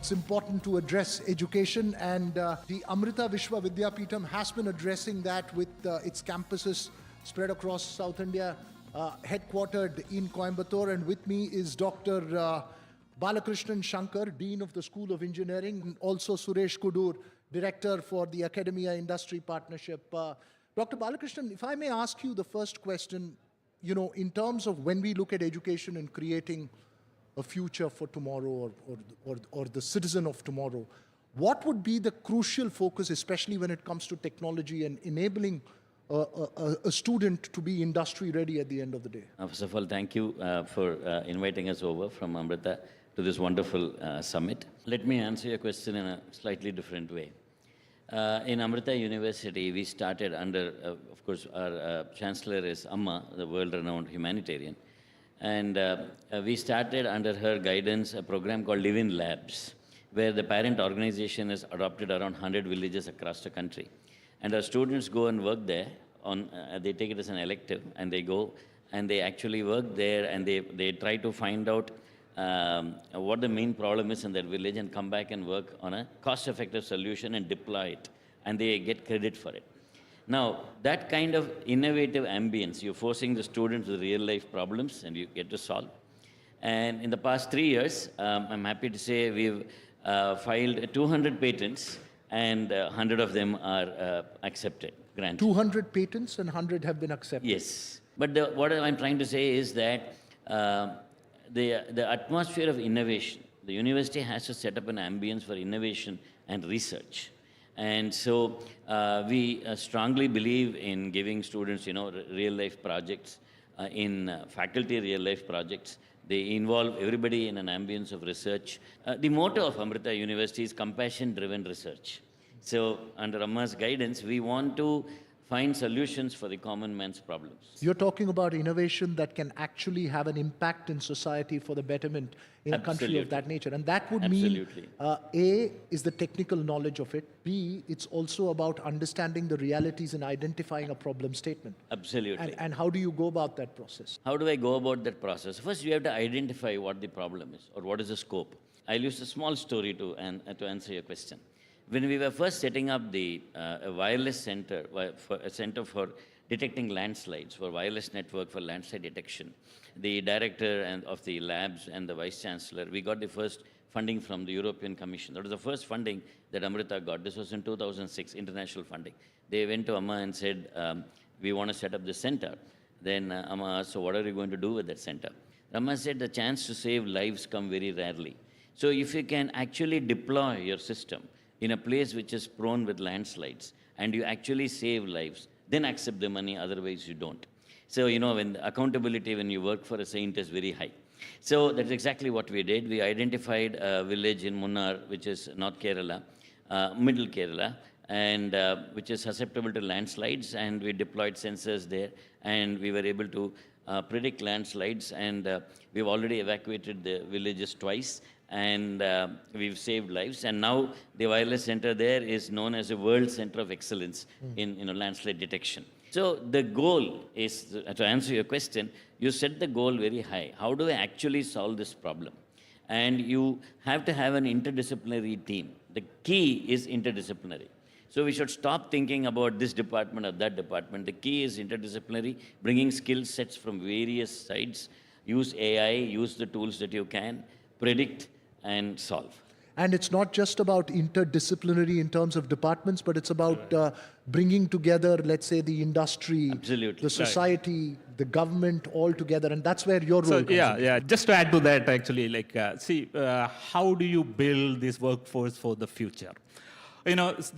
it's important to address education, and the Amrita Vishwa Vidyapeetham has been addressing that with its campuses spread across South India, headquartered in Coimbatore. And with me is Dr. Balakrishnan Shankar, Dean of the School of Engineering, and also Suresh Kudur, Director for the Academia Industry Partnership. Dr. Balakrishnan, if I may ask you the first question, in terms of when we look at education and creating a future for tomorrow or the citizen of tomorrow, what would be the crucial focus, especially when it comes to technology and enabling a student to be industry ready at the end of the day? First of all, thank you for inviting us over from Amrita to this wonderful summit. Let me answer your question in a slightly different way. In Amrita University, we started under, of course, our chancellor is Amma, the world-renowned humanitarian. And we started under her guidance a program called Live-in Labs, where the parent organization has adopted around 100 villages across the country. And our students go and work there. They take it as an elective, and they go and they actually work there, and they try to find out what the main problem is in that village and come back and work on a cost-effective solution and deploy it, and they get credit for it. Now, that kind of innovative ambience, you're forcing the students with real-life problems and you get to solve. And in the past 3 years, I'm happy to say we've filed 200 patents, and 100 of them are accepted, granted. 200 patents and 100 have been accepted? Yes. But what I'm trying to say is that the atmosphere of innovation, the university has to set up an ambience for innovation and research. And so we strongly believe in giving students, real-life projects, in faculty real-life projects. They involve everybody in an ambience of research. The motto of Amrita University is compassion-driven research. So under Amma's guidance, we want to find solutions for the common man's problems. You're talking about innovation that can actually have an impact in society for the betterment in a country of that nature. And that would mean, A, is the technical knowledge of it. B, it's also about understanding the realities and identifying a problem statement. Absolutely. And how do you go about that process? How do I go about that process? First, you have to identify what the problem is or what is the scope. I'll use a small story to answer your question. When we were first setting up the wireless center, a center for detecting landslides, for wireless network for landslide detection, the director of the labs and the vice chancellor, we got the first funding from the European Commission. That was the first funding that Amrita got. This was in 2006, international funding. They went to Amma and said, we want to set up this center. Then Amma asked, so what are you going to do with that center? Amma said, the chance to save lives come very rarely. So if you can actually deploy your system in a place which is prone with landslides, and you actually save lives, then accept the money, otherwise you don't. So, when accountability when you work for a saint is very high. So that's exactly what we did. We identified a village in Munnar, which is North Kerala, Middle Kerala, and which is susceptible to landslides, and we deployed sensors there, and we were able to predict landslides, and we've already evacuated the villages twice, and we've saved lives. And now the wireless center there is known as a world center of excellence in landslide detection. So the goal is, to answer your question, you set the goal very high. How do I actually solve this problem? And you have to have an interdisciplinary team. The key is interdisciplinary. So we should stop thinking about this department or that department. The key is interdisciplinary, bringing skill sets from various sides. Use AI, use the tools that you can, predict and solve. And it's not just about interdisciplinary in terms of departments, but it's about bringing together, let's say, the industry, the society, the government all together. And that's where your role comes in. Yeah. Just to add to that, actually, how do you build this workforce for the future? As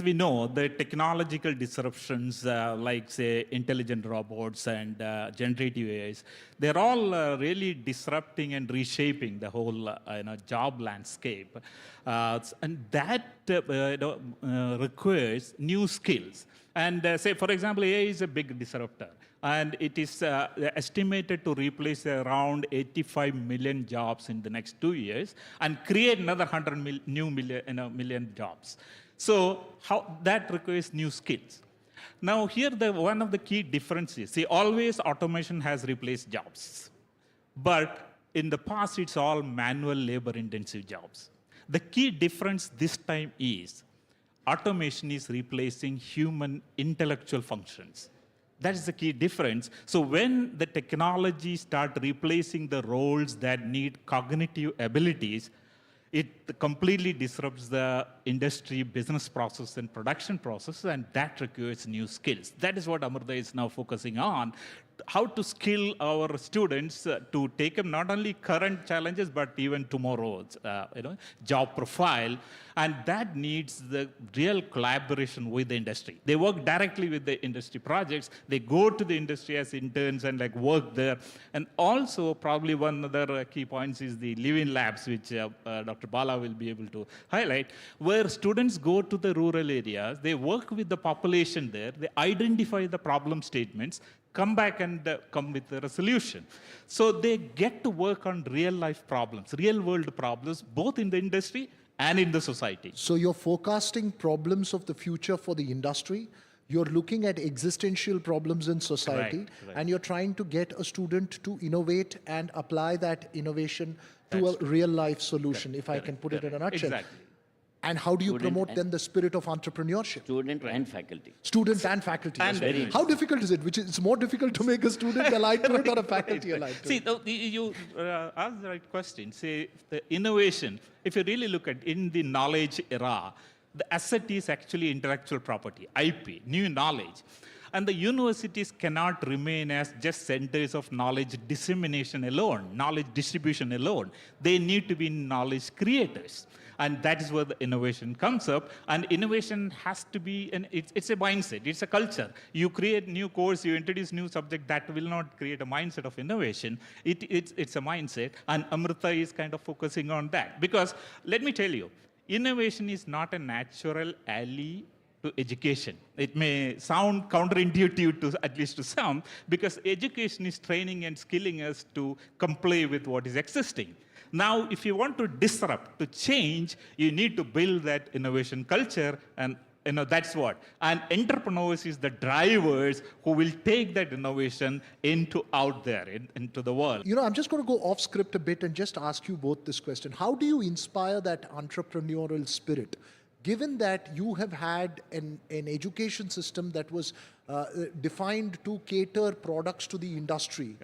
we know, the technological disruptions like, say, intelligent robots and generative AIs, they're all really disrupting and reshaping the whole job landscape. And that requires new skills. And say, for example, AI is a big disruptor. And it is estimated to replace around 85 million jobs in the next 2 years and create another 100 million jobs. So that requires new skills. Now here, one of the key differences, see, always automation has replaced jobs. But in the past, it's all manual labor-intensive jobs. The key difference this time is automation is replacing human intellectual functions. That is the key difference. So when the technology start replacing the roles that need cognitive abilities, it completely disrupts the industry, business process, and production process, and that requires new skills. That is what Amrita is now focusing on, how to skill our students to take up not only current challenges, but even tomorrow's job profile. And that needs the real collaboration with the industry. They work directly with the industry projects. They go to the industry as interns and work there. And also, probably one other key points is the live-in labs, which Dr. Bala will be able to highlight, where students go to the rural areas, they work with the population there, they identify the problem statements, come back and come with a resolution. So they get to work on real-life problems, real-world problems, both in the industry and in the society. So you're forecasting problems of the future for the industry. You're looking at existential problems in society, Right. and you're trying to get a student to innovate and apply that innovation to a real-life solution, if I can put it in a nutshell. Exactly. And how do you Student promote and- then the spirit of entrepreneurship? Student and faculty. Student and faculty. And as well. very- How difficult is it? It's more difficult to make a student aligned to it or a faculty aligned to See, it? you asked the right question. Say, the innovation, if you really look at in the knowledge era, the asset is actually intellectual property, IP, new knowledge. And the universities cannot remain as just centers of knowledge dissemination alone, knowledge distribution alone. They need to be knowledge creators. And that is where the innovation comes up. And innovation has to be, it's a mindset, it's a culture. You create new course, you introduce new subject, that will not create a mindset of innovation. It's a mindset. And Amrita is kind of focusing on that. Because let me tell you, innovation is not a natural ally to education. It may sound counterintuitive to at least to some, because education is training and skilling us to comply with what is existing. Now, if you want to disrupt, to change, you need to build that innovation culture, and that's what. And entrepreneurs is the drivers who will take that innovation out there, into the world. I'm just going to go off script a bit and just ask you both this question. How do you inspire that entrepreneurial spirit? Given that you have had an education system that was defined to cater products to the industry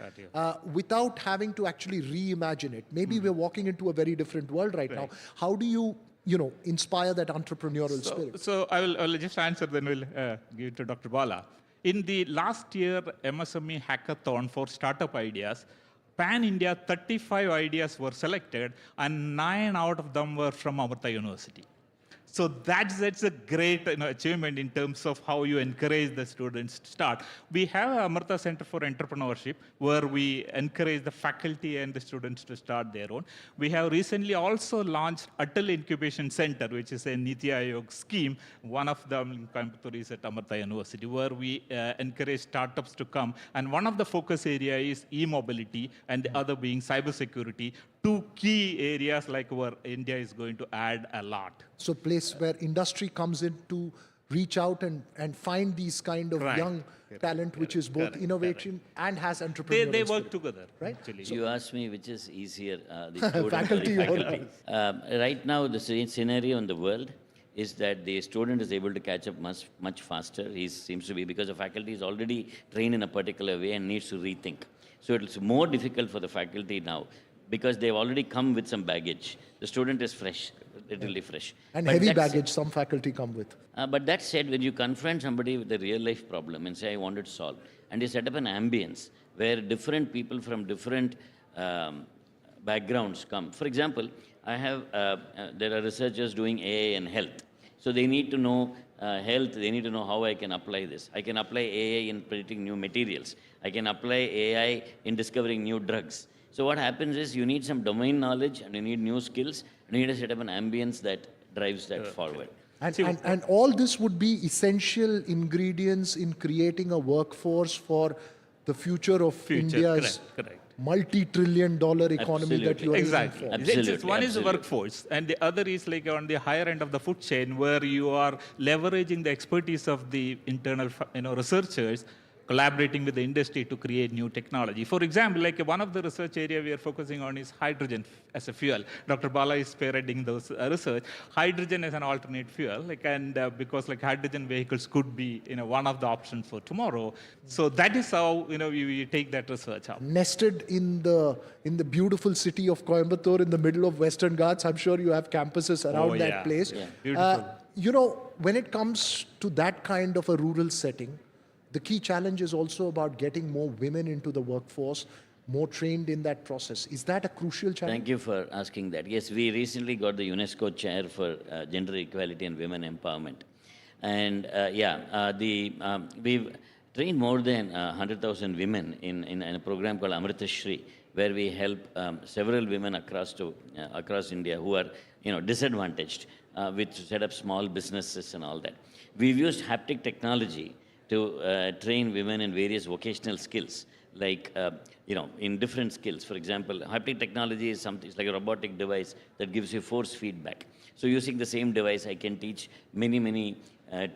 without having to actually reimagine it. Maybe we're walking into a very different world right now. How do you inspire that entrepreneurial spirit? So I will just answer, then we'll give it to Dr. Bala. In the last year MSME hackathon for startup ideas, pan-India 35 ideas were selected, and 9 out of them were from Amrita University. So that's a great achievement in terms of how you encourage the students to start. We have a Amrita Center for Entrepreneurship, where we encourage the faculty and the students to start their own. We have recently also launched Atal Incubation Center, which is a Niti Aayog scheme. One of them in Coimbatore is at Amrita University, where we encourage startups to come. And one of the focus area is e-mobility, and the other being cybersecurity. Two key areas where India is going to add a lot. So place where industry comes in to reach out and find these kind of young talent, which is both innovation and has entrepreneurial They work spirit. together, Right? actually. You asked me which is easier, the student Faculty or or the faculty. Right now, the scenario in the world is that the student is able to catch up much faster. He seems to be, because the faculty is already trained in a particular way and needs to rethink. So it's more difficult for the faculty now, because they've already come with some baggage. The student is fresh, literally fresh. And But heavy that's- baggage some faculty come with. But that said, when you confront somebody with a real life problem and say, I want it solved, and you set up an ambience where different people from different backgrounds come. For example, there are researchers doing AI and health. So they need to know health, they need to know how I can apply this. I can apply AI in predicting new materials. I can apply AI in discovering new drugs. So what happens is you need some domain knowledge, and you need new skills, and you need to set up an ambience that drives that forward. And all this would be essential ingredients in creating a workforce for the future of India's correct. multi-trillion-dollar economy that you are Exactly. aiming for. Absolutely, One is the absolutely. workforce, and the other is on the higher end of the food chain, where you are leveraging the expertise of the internal researchers collaborating with the industry to create new technology. For example, like one of the research area we are focusing on is hydrogen as a fuel. Dr. Bala is spearheading those research. Hydrogen as an alternate fuel, because hydrogen vehicles could be one of the options for tomorrow. So that is how we take that research up. Nested in the beautiful city of Coimbatore, in the middle of Western Ghats, I'm sure you have campuses around that place. Yeah. Beautiful. When it comes to that kind of a rural setting, the key challenge is also about getting more women into the workforce, more trained in that process. Is that a crucial challenge? Thank you for asking that. Yes, we recently got the UNESCO chair for gender equality and women empowerment. And we've trained more than 100,000 women in a program called Amrita Shri, where we help several women across India who are disadvantaged to set up small businesses and all that. We've used haptic technology to train women in various vocational skills, in different skills. For example, haptic technology is something like a robotic device that gives you force feedback. So using the same device, I can teach many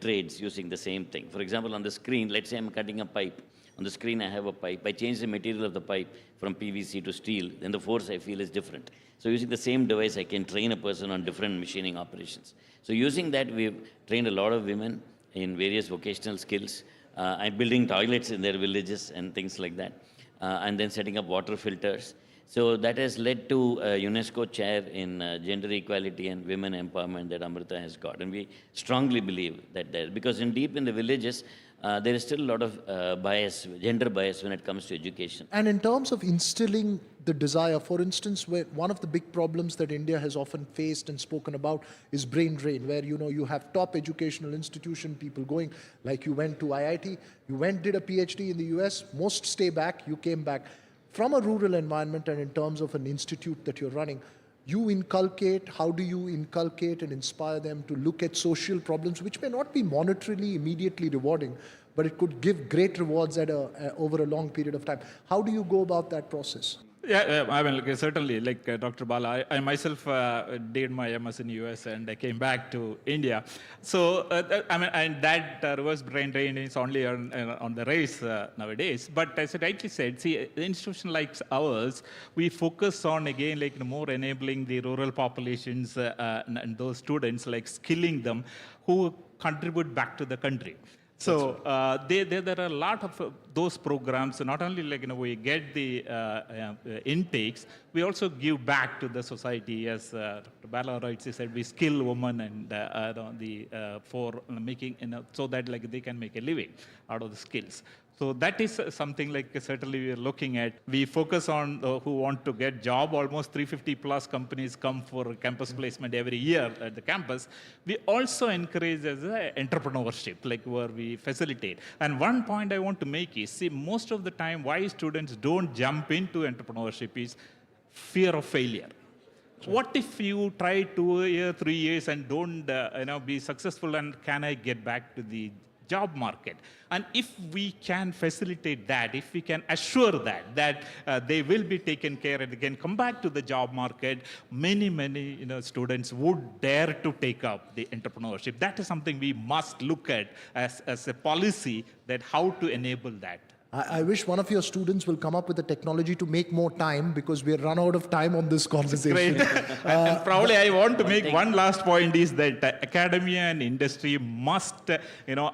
trades using the same thing. For example, on the screen, let's say I'm cutting a pipe. On the screen, I have a pipe. I change the material of the pipe from PVC to steel, then the force I feel is different. So using the same device, I can train a person on different machining operations. So using that, we've trained a lot of women in various vocational skills. I'm building toilets in their villages and things like that, and then setting up water filters. So that has led to a UNESCO chair in gender equality and women empowerment that Amrita has got. And we strongly believe that because deep in the villages, there is still a lot of gender bias when it comes to education. And in terms of instilling the desire, for instance, where one of the big problems that India has often faced and spoken about is brain drain, where you have top educational institution people going, like you went to IIT, did a PhD in the US, most stay back, you came back. From a rural environment and in terms of an institute that you're running, how do you inculcate and inspire them to look at social problems, which may not be monetarily immediately rewarding, but it could give great rewards over a long period of time. How do you go about that process? Yeah, certainly, Dr. Bala, I myself did my MS in US and I came back to India. So, and that reverse brain drain is only on the rise nowadays. But as I rightly said, see, an institution like ours, we focus on, again, more enabling the rural populations and those students, skilling them who contribute back to the country. So there are a lot of those programs. So not only we get the intakes, we also give back to the society. As Dr. Bala rightly said, we skill women and for making so that they can make a living out of the skills. So that is something certainly we are looking at. We focus on who want to get job. Almost 350 plus companies come for campus placement every year at the campus. We also encourage as entrepreneurship, where we facilitate. And one point I want to make is, see, most of the time why students don't jump into entrepreneurship is fear of failure. What if you try 2 years, 3 years and don't be successful, and can I get back to the job market? And if we can facilitate that, if we can assure that they will be taken care and they can come back to the job market, many students would dare to take up the entrepreneurship. That is something we must look at as a policy, that how to enable that. I wish one of your students will come up with a technology to make more time, because we are run out of time on this conversation. Great. And probably I want to make one last point is that academia and industry must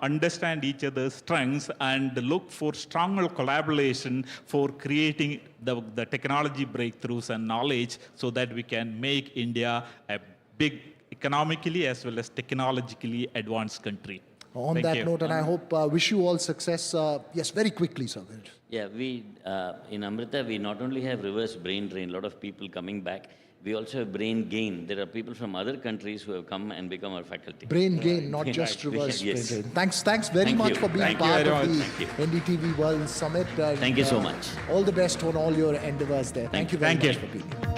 understand each other's strengths and look for stronger collaboration for creating the technology breakthroughs and knowledge, so that we can make India a big economically as well as technologically advanced country. On that note, and I hope, wish you all success. Yes, very quickly, sir. Yeah, we in Amrita, we not only have reverse brain drain, a lot of people coming back, we also have brain gain. There are people from other countries who have come and become our faculty. Brain gain, not just reverse brain drain. Thanks very much for being part of the NDTV World Summit. Thank you so much. All the best on all your endeavors there. Thank you very much for being here.